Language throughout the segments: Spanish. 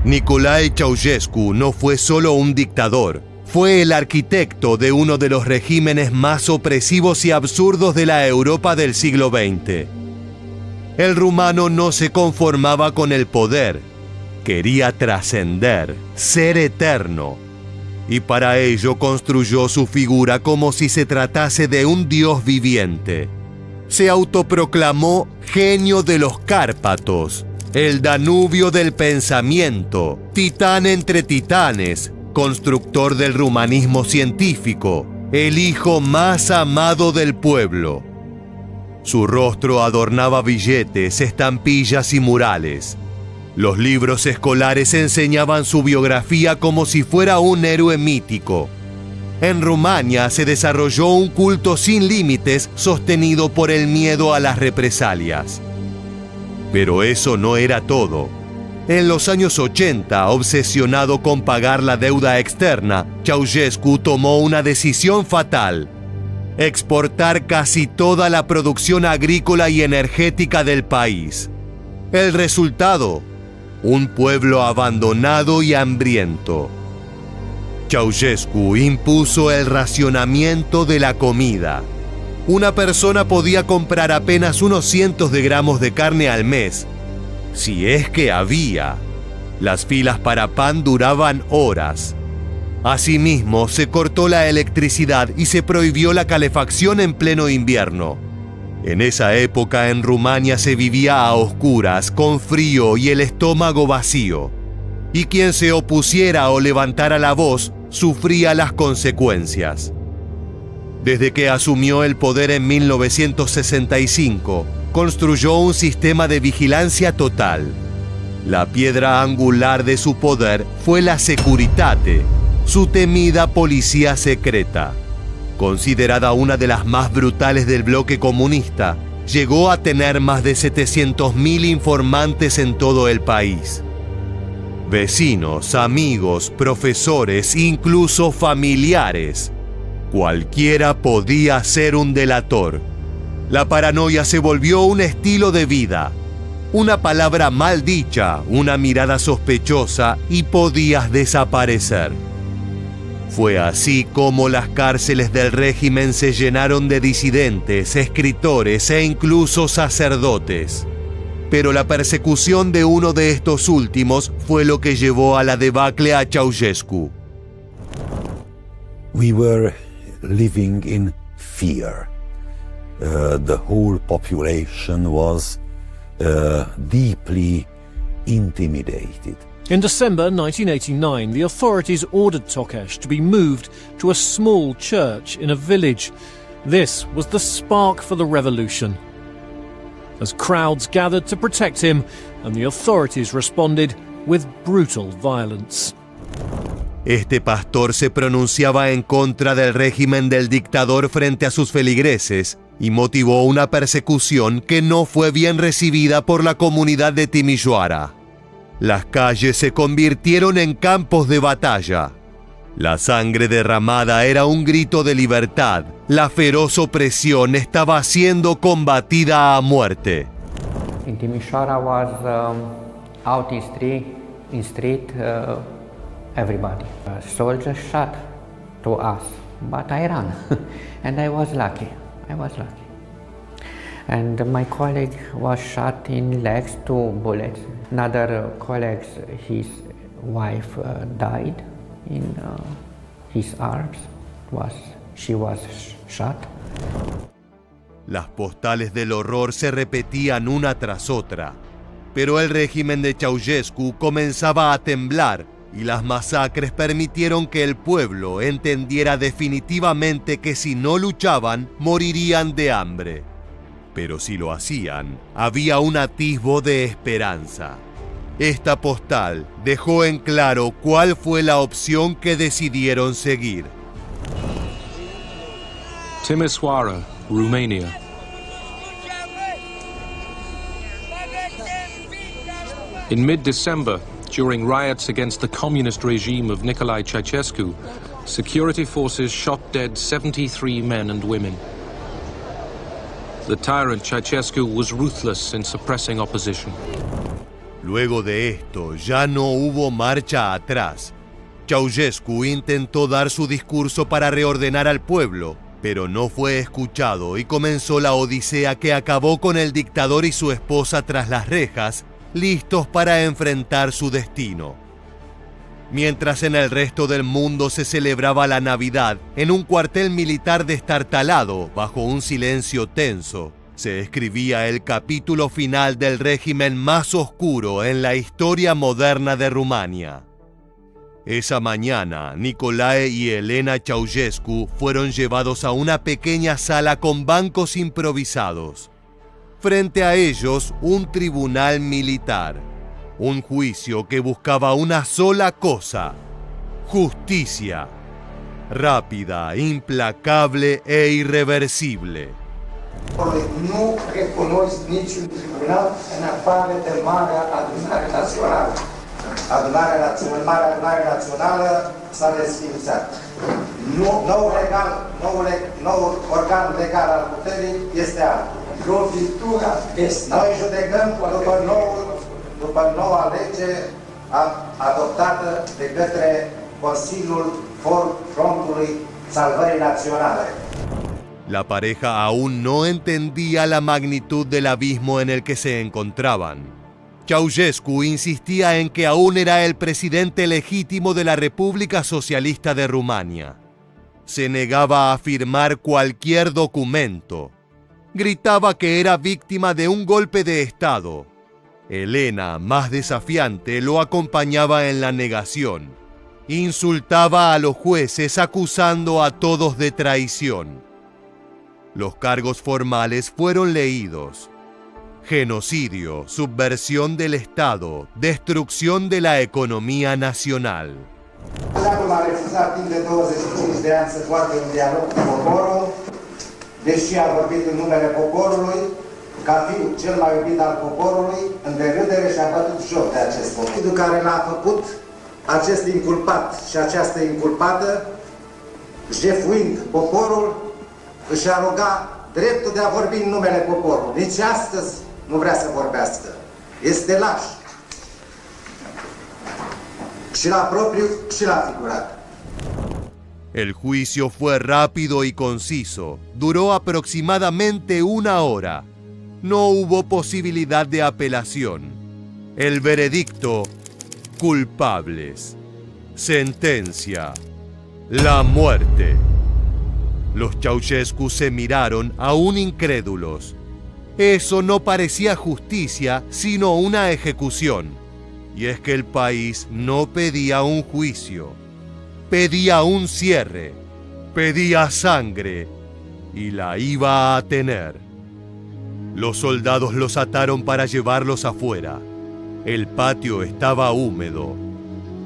Nicolae Ceausescu no fue solo un dictador, fue el arquitecto de uno de los regímenes más opresivos y absurdos de la Europa del siglo XX. El rumano no se conformaba con el poder, quería trascender, ser eterno, y para ello construyó su figura como si se tratase de un dios viviente. Se autoproclamó genio de los Cárpatos, el Danubio del pensamiento, titán entre titanes, constructor del rumanismo científico, el hijo más amado del pueblo. Su rostro adornaba billetes, estampillas y murales. Los libros escolares enseñaban su biografía como si fuera un héroe mítico. En Rumania se desarrolló un culto sin límites sostenido por el miedo a las represalias. Pero eso no era todo. En los años 80, obsesionado con pagar la deuda externa, Ceausescu tomó una decisión fatal: exportar casi toda la producción agrícola y energética del país. El resultado: un pueblo abandonado y hambriento. Ceausescu impuso el racionamiento de la comida. Una persona podía comprar apenas unos cientos de gramos de carne al mes, si es que había. Las filas para pan duraban horas. Asimismo, se cortó la electricidad y se prohibió la calefacción en pleno invierno. En esa época en Rumania se vivía a oscuras, con frío y el estómago vacío. Y quien se opusiera o levantara la voz sufría las consecuencias. Desde que asumió el poder en 1965, construyó un sistema de vigilancia total. La piedra angular de su poder fue la Securitate, su temida policía secreta. Considerada una de las más brutales del bloque comunista, llegó a tener más de 700.000 informantes en todo el país. Vecinos, amigos, profesores, incluso familiares. Cualquiera podía ser un delator. La paranoia se volvió un estilo de vida. Una palabra mal dicha, una mirada sospechosa y podías desaparecer. Fue así como las cárceles del régimen se llenaron de disidentes, escritores e incluso sacerdotes. Pero la persecución de uno de estos últimos fue lo que llevó a la debacle a Ceausescu. We were living in fear. The whole population was deeply intimidated. In December 1989, the authorities ordered Tokash to be moved to a small church in a village. This was the spark for the revolution. As crowds gathered to protect him, and the authorities responded with brutal violence. Este pastor se pronunciaba en contra del régimen del dictador frente a sus feligreses y motivó una persecución que no fue bien recibida por la comunidad de Timișoara. Las calles se convirtieron en campos de batalla. La sangre derramada era un grito de libertad. La feroz opresión estaba siendo combatida a muerte. In Timișoara was out in street everybody. Soldiers shot to us, but I ran, and I was lucky. And my colleague was shot in legs, 2 bullets. Another colleague, his wife died in his arms. She was shot. Las postales del horror se repetían una tras otra, pero el régimen de Ceausescu comenzaba a temblar y las masacres permitieron que el pueblo entendiera definitivamente que si no luchaban, morirían de hambre. Pero si lo hacían, había un atisbo de esperanza. Esta postal dejó en claro cuál fue la opción que decidieron seguir. Timișoara, Romania. In mid-December, during riots against the communist regime of Nicolae Ceausescu, security forces shot dead 73 men and women. The tyrant Ceausescu was ruthless in suppressing opposition. Luego de esto, ya no hubo marcha atrás. Ceausescu intentó dar su discurso para reordenar al pueblo, pero no fue escuchado y comenzó la odisea que acabó con el dictador y su esposa tras las rejas, listos para enfrentar su destino. Mientras en el resto del mundo se celebraba la Navidad en un cuartel militar destartalado bajo un silencio tenso, se escribía el capítulo final del régimen más oscuro en la historia moderna de Rumania. Esa mañana, Nicolae y Elena Ceausescu fueron llevados a una pequeña sala con bancos improvisados. Frente a ellos, un tribunal militar. Un juicio que buscaba una sola cosa: justicia. Rápida, implacable e irreversible. Nu recunosc niciun tribunal în afară de Marea Adunare Națională. Marea Adunare Națională s-a desființat. Noul organ legal al puterii este altul. Lovitura este. Noi judecăm după noua lege adoptată de către Consiliul Frontului Salvării Naționale. La pareja aún no entendía la magnitud del abismo en el que se encontraban. Ceausescu insistía en que aún era el presidente legítimo de la República Socialista de Rumania. Se negaba a firmar cualquier documento. Gritaba que era víctima de un golpe de Estado. Elena, más desafiante, lo acompañaba en la negación. Insultaba a los jueces acusando a todos de traición. Los cargos formales fueron leídos: genocidio, subversión del Estado, destrucción de la economía nacional. Guvernul a refuzat timp de 25 de ani să poartă un dialog cu poporul, deși a vorbit în numele poporului, ca fiind cel mai iubit al poporului, în derâdere și-a bătut joc de acest popor. Pentru care l-a făcut acest inculpat și această inculpată, jefuind poporul, își aroga dreptul de a vorbi în numele poporului. Nici astăzi nu vrea să vorbească. Este laș. Și la propriu și la figurat. El juicio fue rápido y conciso. Duró aproximadamente una hora. No hubo posibilidad de apelación. El veredicto: culpables. Sentencia: la muerte. Los Ceausescu se miraron aún incrédulos. Eso no parecía justicia, sino una ejecución. Y es que el país no pedía un juicio, pedía un cierre, pedía sangre, y la iba a tener. Los soldados los ataron para llevarlos afuera. El patio estaba húmedo.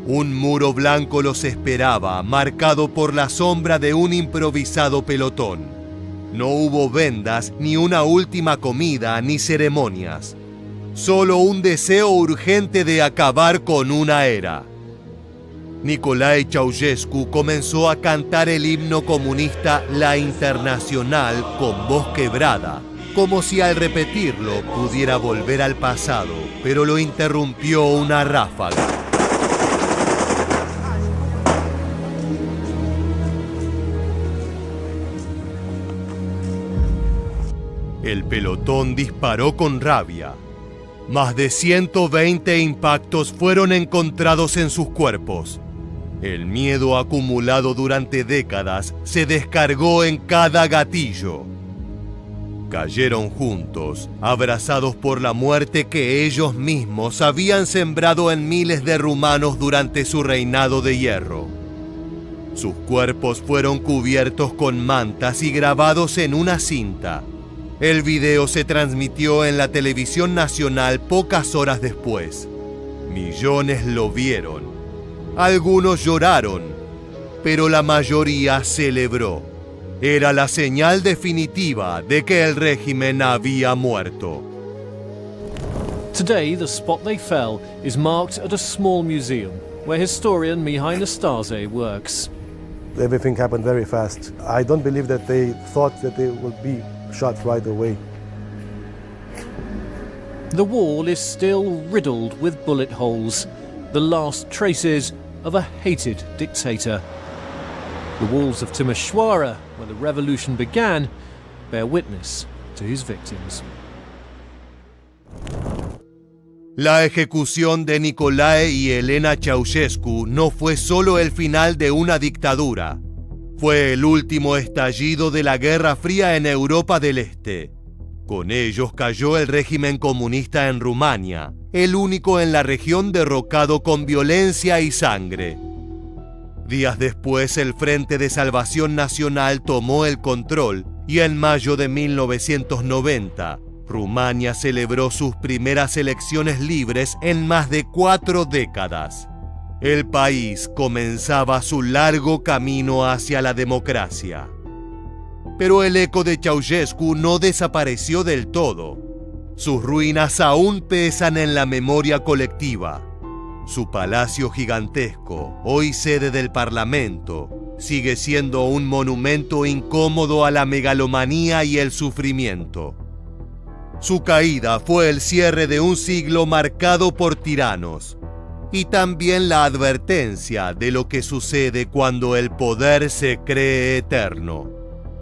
Un muro blanco los esperaba, marcado por la sombra de un improvisado pelotón. No hubo vendas, ni una última comida, ni ceremonias. Solo un deseo urgente de acabar con una era. Nicolae Ceausescu comenzó a cantar el himno comunista La Internacional con voz quebrada, como si al repetirlo pudiera volver al pasado, pero lo interrumpió una ráfaga. El pelotón disparó con rabia. Más de 120 impactos fueron encontrados en sus cuerpos. El miedo acumulado durante décadas se descargó en cada gatillo. Cayeron juntos, abrazados por la muerte que ellos mismos habían sembrado en miles de rumanos durante su reinado de hierro. Sus cuerpos fueron cubiertos con mantas y grabados en una cinta. El video se transmitió en la televisión nacional pocas horas después. Millones lo vieron. Algunos lloraron, pero la mayoría celebró. Era la señal definitiva de que el régimen había muerto. Today, the spot they fell is marked at a small museum where historian Mihai Năstase works. Everything happened very fast. I don't believe that they thought that they would be shot right away. The wall is still riddled with bullet holes, the last traces of a hated dictator. The walls of Timișoara, where the revolution began, bear witness to his victims. La ejecución de Nicolae y Elena Ceausescu no fue solo el final de una dictadura, fue el último estallido de la Guerra Fría en Europa del Este. Con ellos cayó el régimen comunista en Rumania, el único en la región derrocado con violencia y sangre. Días después, el Frente de Salvación Nacional tomó el control y en mayo de 1990, Rumania celebró sus primeras elecciones libres en más de 4 décadas. El país comenzaba su largo camino hacia la democracia. Pero el eco de Ceausescu no desapareció del todo. Sus ruinas aún pesan en la memoria colectiva. Su palacio gigantesco, hoy sede del Parlamento, sigue siendo un monumento incómodo a la megalomanía y el sufrimiento. Su caída fue el cierre de un siglo marcado por tiranos, y también la advertencia de lo que sucede cuando el poder se cree eterno.